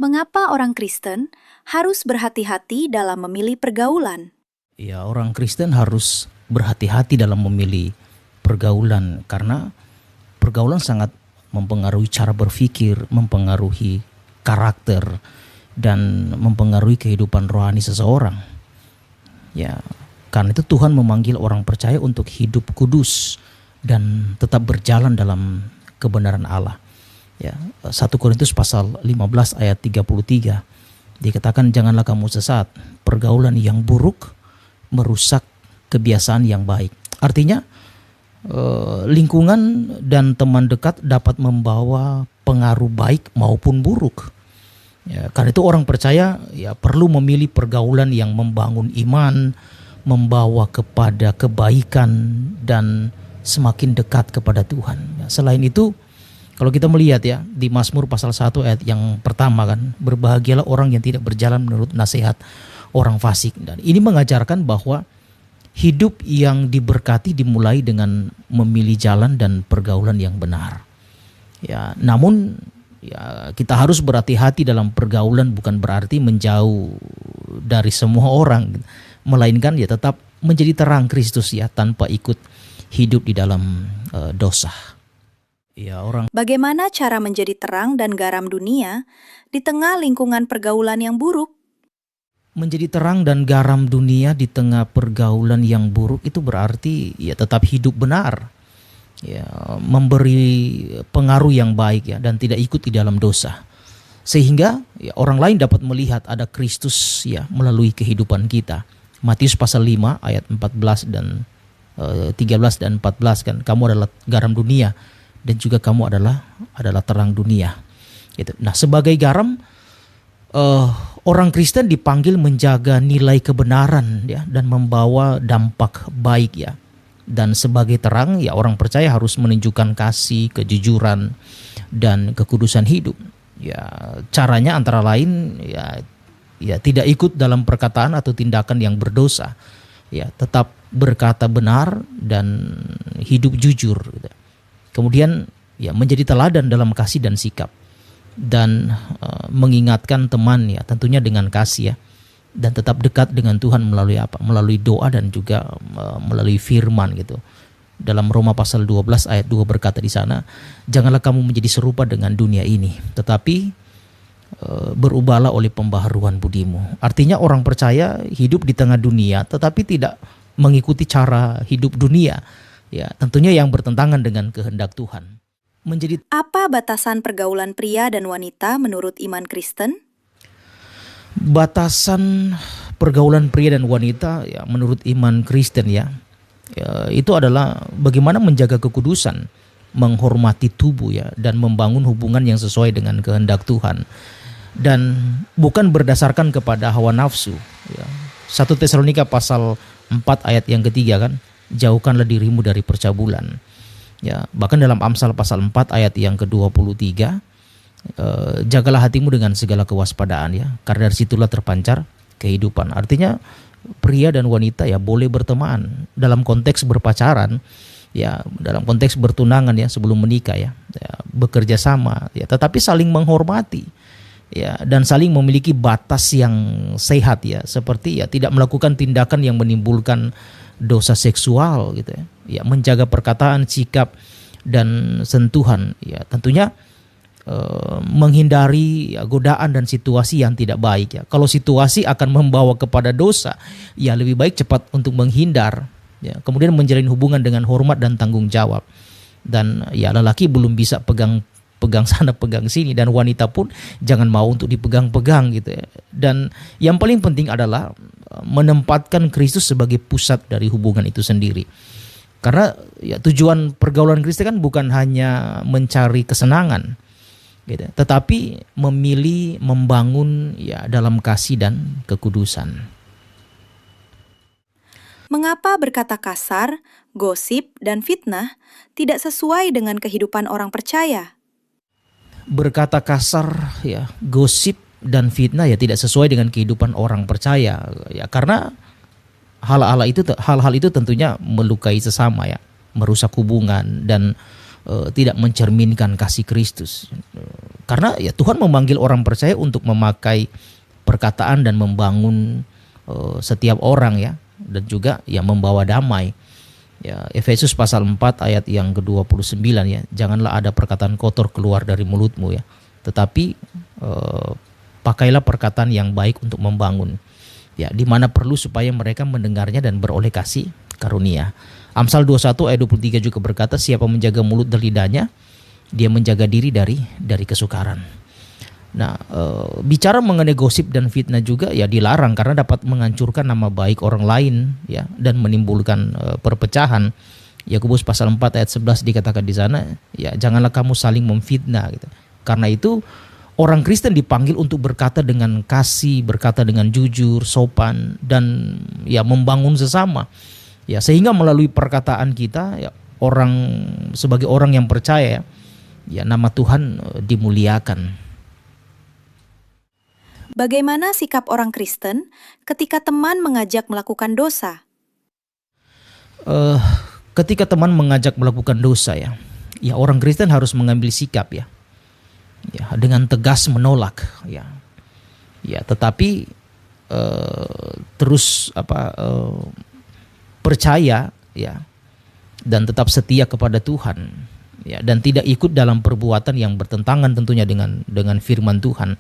Mengapa orang Kristen harus berhati-hati dalam memilih pergaulan? Ya, orang Kristen harus berhati-hati dalam memilih pergaulan karena pergaulan sangat mempengaruhi cara berpikir, mempengaruhi karakter dan mempengaruhi kehidupan rohani seseorang. Ya, karena itu Tuhan memanggil orang percaya untuk hidup kudus dan tetap berjalan dalam kebenaran Allah. Ya, 1 Korintus pasal 15 ayat 33 dikatakan, janganlah kamu sesat, pergaulan yang buruk merusak kebiasaan yang baik. Artinya lingkungan dan teman dekat dapat membawa pengaruh baik maupun buruk. Ya, karena itu orang percaya ya perlu memilih pergaulan yang membangun iman, membawa kepada kebaikan dan semakin dekat kepada Tuhan. Ya, selain itu, kalau kita melihat ya di Mazmur pasal 1 ayat yang pertama kan, berbahagialah orang yang tidak berjalan menurut nasihat orang fasik. Dan ini mengajarkan bahwa hidup yang diberkati dimulai dengan memilih jalan dan pergaulan yang benar. Ya, namun ya kita harus berhati-hati dalam pergaulan, bukan berarti menjauh dari semua orang, melainkan ya tetap menjadi terang Kristus ya tanpa ikut hidup di dalam dosa. Ya, Bagaimana cara menjadi terang dan garam dunia di tengah lingkungan pergaulan yang buruk? Menjadi terang dan garam dunia di tengah pergaulan yang buruk itu berarti ya tetap hidup benar, ya memberi pengaruh yang baik ya dan tidak ikut di dalam dosa, sehingga ya, orang lain dapat melihat ada Kristus ya melalui kehidupan kita. Matius pasal 5 ayat 14 dan 13 dan 14 kan, kamu adalah garam dunia dan juga kamu adalah terang dunia. Gitu. Nah, sebagai garam, orang Kristen dipanggil menjaga nilai kebenaran ya dan membawa dampak baik ya. Dan sebagai terang ya orang percaya harus menunjukkan kasih, kejujuran dan kekudusan hidup. Ya, caranya antara lain ya tidak ikut dalam perkataan atau tindakan yang berdosa. Ya, tetap berkata benar dan hidup jujur gitu. Kemudian ya menjadi teladan dalam kasih dan sikap, dan mengingatkan teman ya tentunya dengan kasih ya, dan tetap dekat dengan Tuhan melalui apa? Melalui doa dan juga melalui firman gitu. Dalam Roma pasal 12 ayat 2 berkata di sana, janganlah kamu menjadi serupa dengan dunia ini, tetapi berubahlah oleh pembaharuan budimu. Artinya orang percaya hidup di tengah dunia tetapi tidak mengikuti cara hidup dunia. Ya, tentunya yang bertentangan dengan kehendak Tuhan. Apa batasan pergaulan pria dan wanita menurut iman Kristen? Batasan pergaulan pria dan wanita ya menurut iman Kristen ya itu adalah bagaimana menjaga kekudusan, menghormati tubuh ya dan membangun hubungan yang sesuai dengan kehendak Tuhan, dan bukan berdasarkan kepada hawa nafsu ya. 1 Tesalonika pasal 4 ayat yang ketiga kan, jauhkanlah dirimu dari percabulan. Ya, bahkan dalam Amsal pasal 4 ayat yang ke-23, jagalah hatimu dengan segala kewaspadaan ya, karena dari situlah terpancar kehidupan. Artinya pria dan wanita ya boleh berteman dalam konteks berpacaran, ya dalam konteks bertunangan ya sebelum menikah ya bekerja sama ya, tetapi saling menghormati ya dan saling memiliki batas yang sehat ya, seperti ya tidak melakukan tindakan yang menimbulkan dosa seksual gitu ya. Ya, menjaga perkataan, sikap dan sentuhan ya tentunya menghindari ya, godaan dan situasi yang tidak baik ya. Kalau situasi akan membawa kepada dosa, ya lebih baik cepat untuk menghindar ya. Kemudian menjalin hubungan dengan hormat dan tanggung jawab. Dan ya lelaki belum bisa pegang sana pegang sini, dan wanita pun jangan mau untuk dipegang-pegang gitu ya. Dan yang paling penting adalah menempatkan Kristus sebagai pusat dari hubungan itu sendiri. Karena ya tujuan pergaulan Kristen kan bukan hanya mencari kesenangan gitu, tetapi memilih membangun ya dalam kasih dan kekudusan. Mengapa berkata kasar, gosip, dan fitnah tidak sesuai dengan kehidupan orang percaya? Berkata kasar ya, gosip dan fitnah ya tidak sesuai dengan kehidupan orang percaya ya, karena hal-hal itu tentunya melukai sesama ya, merusak hubungan dan tidak mencerminkan kasih Kristus. Karena ya Tuhan memanggil orang percaya untuk memakai perkataan dan membangun setiap orang ya, dan juga ya membawa damai. Ya, Efesus pasal 4 ayat yang ke-29 ya, janganlah ada perkataan kotor keluar dari mulutmu ya, tetapi pakailah perkataan yang baik untuk membangun. Ya, di mana perlu supaya mereka mendengarnya dan beroleh kasih karunia. Amsal 21 ayat 23 juga berkata, siapa menjaga mulut dan lidahnya, dia menjaga diri dari kesukaran. Nah, bicara mengenai gosip dan fitnah juga ya dilarang karena dapat menghancurkan nama baik orang lain ya, dan menimbulkan perpecahan. Yakobus pasal 4 ayat 11 dikatakan di sana, ya janganlah kamu saling memfitnah gitu. Karena itu orang Kristen dipanggil untuk berkata dengan kasih, berkata dengan jujur, sopan, dan ya membangun sesama. Ya, sehingga melalui perkataan kita ya, orang sebagai orang yang percaya ya nama Tuhan dimuliakan. Bagaimana sikap orang Kristen ketika teman mengajak melakukan dosa? Ketika teman mengajak melakukan dosa ya orang Kristen harus mengambil sikap ya dengan tegas menolak ya. Tetapi terus percaya ya dan tetap setia kepada Tuhan ya, dan tidak ikut dalam perbuatan yang bertentangan tentunya dengan firman Tuhan.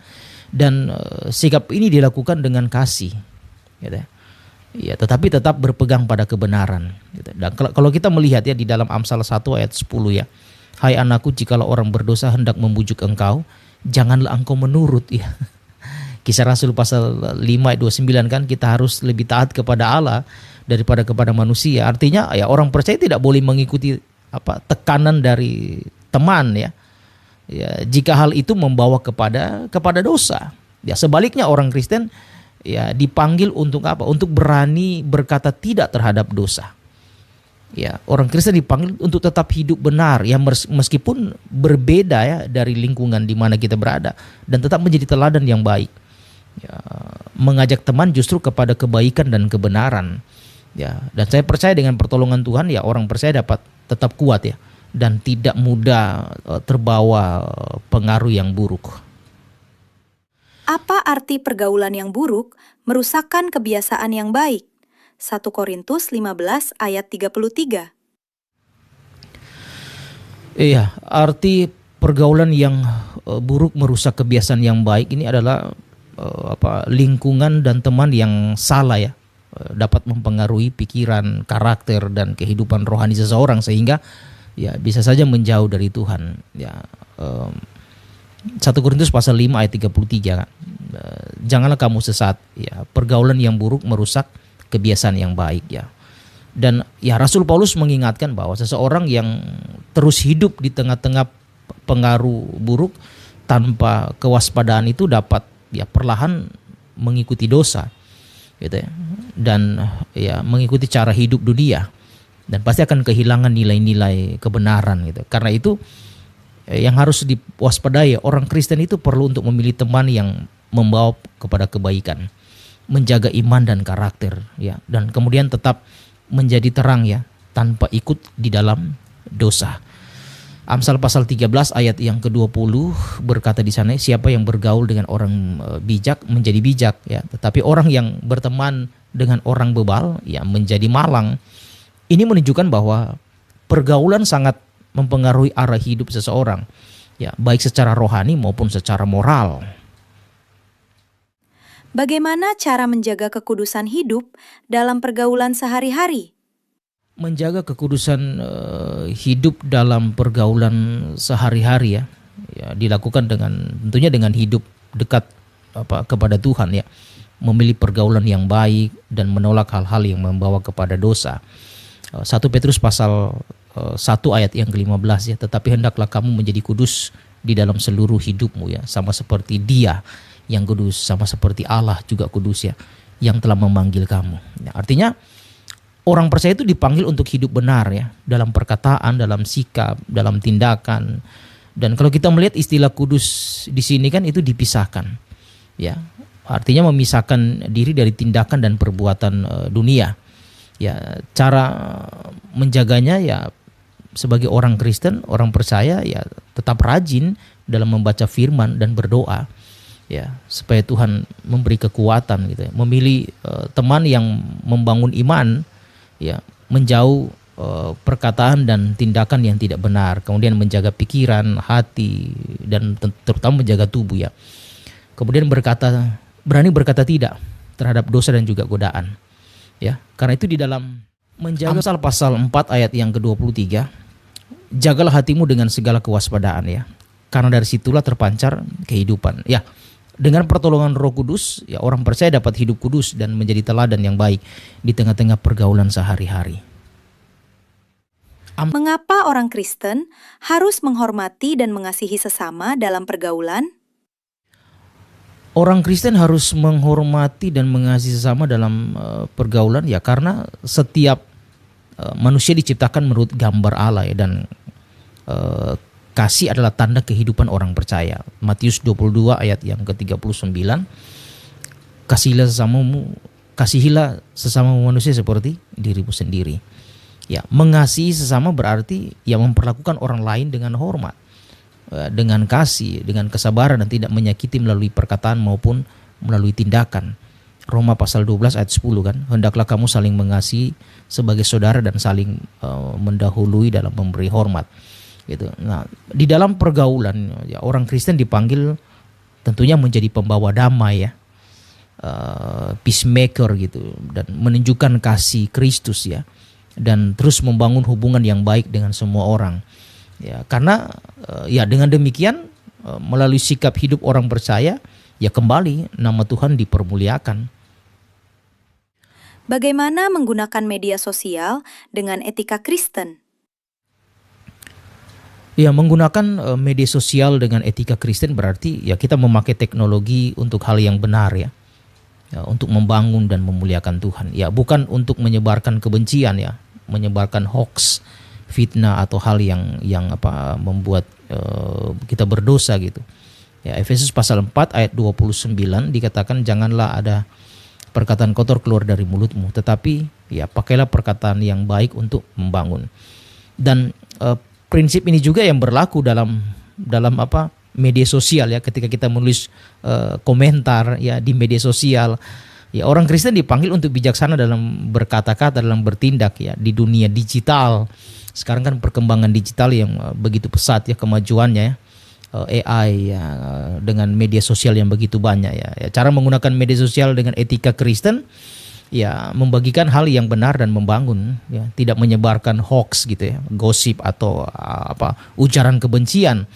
Dan sikap ini dilakukan dengan kasih gitu ya, tetapi tetap berpegang pada kebenaran gitu. Dan kalau kita melihat ya di dalam Amsal 1 ayat 10 ya, hai anakku, jikalau orang berdosa hendak membujuk engkau, janganlah engkau menurut ya. Kisah Rasul pasal 5 ayat 29 kan, kita harus lebih taat kepada Allah daripada kepada manusia. Artinya ya orang percaya tidak boleh mengikuti tekanan dari teman ya. Ya, jika hal itu membawa kepada dosa. Ya, sebaliknya orang Kristen ya dipanggil untuk apa? Untuk berani berkata tidak terhadap dosa. Ya, orang Kristen dipanggil untuk tetap hidup benar ya, meskipun berbeda ya dari lingkungan di mana kita berada, dan tetap menjadi teladan yang baik. Ya, mengajak teman justru kepada kebaikan dan kebenaran. Ya, dan saya percaya dengan pertolongan Tuhan ya orang percaya dapat tetap kuat ya, dan tidak mudah terbawa pengaruh yang buruk. Apa arti pergaulan yang buruk merusakkan kebiasaan yang baik? 1 Korintus 15 ayat 33. Iya, arti pergaulan yang buruk merusak kebiasaan yang baik ini adalah lingkungan dan teman yang salah ya, dapat mempengaruhi pikiran, karakter, dan kehidupan rohani seseorang sehingga ya bisa saja menjauh dari Tuhan ya. 1 Korintus pasal 5 ayat 33 kan. Janganlah kamu sesat ya, pergaulan yang buruk merusak kebiasaan yang baik ya. Dan ya Rasul Paulus mengingatkan bahwa seseorang yang terus hidup di tengah-tengah pengaruh buruk tanpa kewaspadaan itu dapat ya perlahan mengikuti dosa gitu ya, dan ya mengikuti cara hidup dunia, dan pasti akan kehilangan nilai-nilai kebenaran gitu. Karena itu yang harus diwaspadai orang Kristen itu perlu untuk memilih teman yang membawa kepada kebaikan, menjaga iman dan karakter ya, dan kemudian tetap menjadi terang ya tanpa ikut di dalam dosa. Amsal pasal 13 ayat yang ke-20 berkata di sana, siapa yang bergaul dengan orang bijak menjadi bijak ya, tetapi orang yang berteman dengan orang bebal ya menjadi malang. Ini menunjukkan bahwa pergaulan sangat mempengaruhi arah hidup seseorang ya, baik secara rohani maupun secara moral. Bagaimana cara menjaga kekudusan hidup dalam pergaulan sehari-hari? Menjaga kekudusan hidup dalam pergaulan sehari-hari ya dilakukan tentunya dengan hidup dekat kepada Tuhan ya, memilih pergaulan yang baik dan menolak hal-hal yang membawa kepada dosa. 1 Petrus pasal 1 ayat yang ke-15 ya, tetapi hendaklah kamu menjadi kudus di dalam seluruh hidupmu ya, sama seperti Dia yang kudus, sama seperti Allah juga kudus ya, yang telah memanggil kamu. Ya, artinya orang percaya itu dipanggil untuk hidup benar ya, dalam perkataan, dalam sikap, dalam tindakan. Dan kalau kita melihat istilah kudus di sini kan itu dipisahkan ya, artinya memisahkan diri dari tindakan dan perbuatan dunia. Ya, cara menjaganya ya sebagai orang Kristen, orang percaya ya tetap rajin dalam membaca firman dan berdoa ya supaya Tuhan memberi kekuatan gitu ya. Memilih teman yang membangun iman ya, menjauh perkataan dan tindakan yang tidak benar, kemudian menjaga pikiran, hati, dan terutama menjaga tubuh ya. Kemudian berani berkata tidak terhadap dosa dan juga godaan ya. Karena itu di dalam menjaga pasal 4 ayat yang ke-23, jagalah hatimu dengan segala kewaspadaan ya, karena dari situlah terpancar kehidupan ya. Dengan pertolongan Roh Kudus ya, orang percaya dapat hidup kudus dan menjadi teladan yang baik di tengah-tengah pergaulan sehari-hari. Mengapa orang Kristen harus menghormati dan mengasihi sesama dalam pergaulan? Orang Kristen harus menghormati dan mengasihi sesama dalam pergaulan ya, karena setiap manusia diciptakan menurut gambar Allah ya, dan kasih adalah tanda kehidupan orang percaya. Matius 22 ayat yang ke-39, kasihilah sesama manusia seperti dirimu sendiri. Ya, mengasihi sesama berarti ya memperlakukan orang lain dengan hormat, dengan kasih, dengan kesabaran, dan tidak menyakiti melalui perkataan maupun melalui tindakan. Roma pasal 12 ayat 10 kan, hendaklah kamu saling mengasihi sebagai saudara dan saling mendahului dalam memberi hormat. Gitu. Nah, di dalam pergaulan ya, orang Kristen dipanggil tentunya menjadi pembawa damai ya, peacemaker gitu, dan menunjukkan kasih Kristus ya, dan terus membangun hubungan yang baik dengan semua orang ya. Karena ya dengan demikian melalui sikap hidup orang percaya ya kembali nama Tuhan dipermuliakan. Bagaimana menggunakan media sosial dengan etika Kristen? Ya, menggunakan media sosial dengan etika Kristen berarti ya kita memakai teknologi untuk hal yang benar ya. Ya, untuk membangun dan memuliakan Tuhan. Ya, bukan untuk menyebarkan kebencian ya, menyebarkan hoax, fitnah atau hal yang membuat kita berdosa gitu. Ya, Efesus pasal 4 ayat 29 dikatakan janganlah ada perkataan kotor keluar dari mulutmu, tetapi ya pakailah perkataan yang baik untuk membangun. Dan prinsip ini juga yang berlaku dalam media sosial ya, ketika kita menulis komentar ya di media sosial ya. Orang Kristen dipanggil untuk bijaksana dalam berkata-kata, dalam bertindak ya di dunia digital. Sekarang kan perkembangan digital yang begitu pesat ya kemajuannya ya. AI ya, dengan media sosial yang begitu banyak ya. Cara menggunakan media sosial dengan etika Kristen ya membagikan hal yang benar dan membangun ya, tidak menyebarkan hoax gitu ya, gosip atau ujaran kebencian.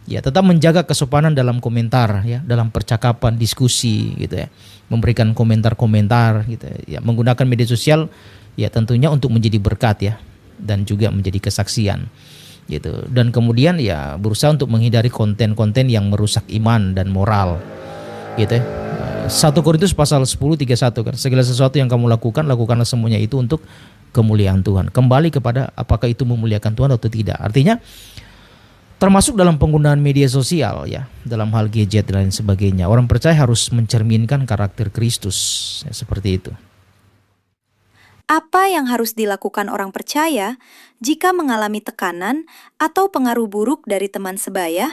Ya, tetap menjaga kesopanan dalam komentar ya, dalam percakapan, diskusi gitu ya. Memberikan komentar-komentar gitu ya. Menggunakan media sosial ya tentunya untuk menjadi berkat ya, dan juga menjadi kesaksian gitu. Dan kemudian ya berusaha untuk menghindari konten-konten yang merusak iman dan moral gitu ya. 1 Korintus pasal 10:31 kan, segala sesuatu yang kamu lakukan, lakukanlah semuanya itu untuk kemuliaan Tuhan. Kembali kepada apakah itu memuliakan Tuhan atau tidak. Artinya termasuk dalam penggunaan media sosial ya, dalam hal gadget dan lain sebagainya. Orang percaya harus mencerminkan karakter Kristus ya, seperti itu. Apa yang harus dilakukan orang percaya jika mengalami tekanan atau pengaruh buruk dari teman sebaya?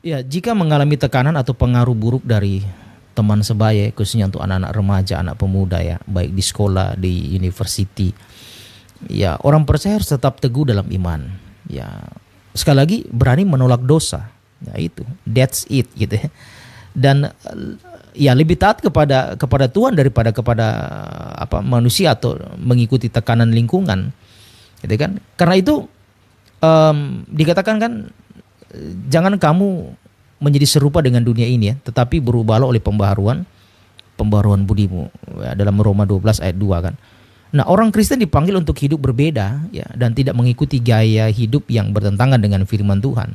Ya, jika mengalami tekanan atau pengaruh buruk dari teman sebaya, khususnya untuk anak-anak remaja, anak pemuda ya, baik di sekolah, di university, ya orang percaya harus tetap teguh dalam iman. Ya, sekali lagi berani menolak dosa. Ya itu, that's it gitu ya. Dan ya lebih taat kepada Tuhan daripada kepada manusia atau mengikuti tekanan lingkungan. Gitu kan? Karena itu dikatakan kan, jangan kamu menjadi serupa dengan dunia ini ya, tetapi berubahlah oleh pembaharuan budimu ya, dalam Roma 12 ayat 2 kan. Nah, orang Kristen dipanggil untuk hidup berbeda ya, dan tidak mengikuti gaya hidup yang bertentangan dengan firman Tuhan.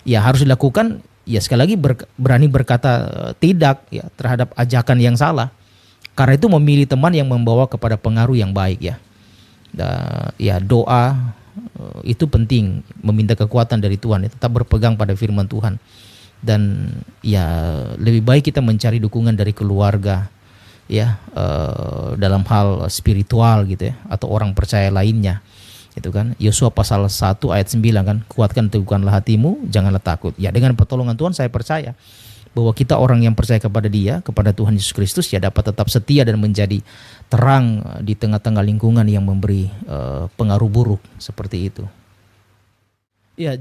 Ya, harus dilakukan ya, sekali lagi berani berkata tidak ya terhadap ajakan yang salah. Karena itu memilih teman yang membawa kepada pengaruh yang baik ya. Ya, doa itu penting, meminta kekuatan dari Tuhan ya, tetap berpegang pada firman Tuhan. Dan ya lebih baik kita mencari dukungan dari keluarga ya, dalam hal spiritual gitu ya, atau orang percaya lainnya Itu kan Yosua pasal 1 ayat 9 kan, kuatkan teguhkanlah hatimu, janganlah takut. Ya dengan pertolongan Tuhan saya percaya bahwa kita orang yang percaya kepada Dia, kepada Tuhan Yesus Kristus ya dapat tetap setia dan menjadi terang di tengah-tengah lingkungan yang memberi pengaruh buruk seperti itu. Ya,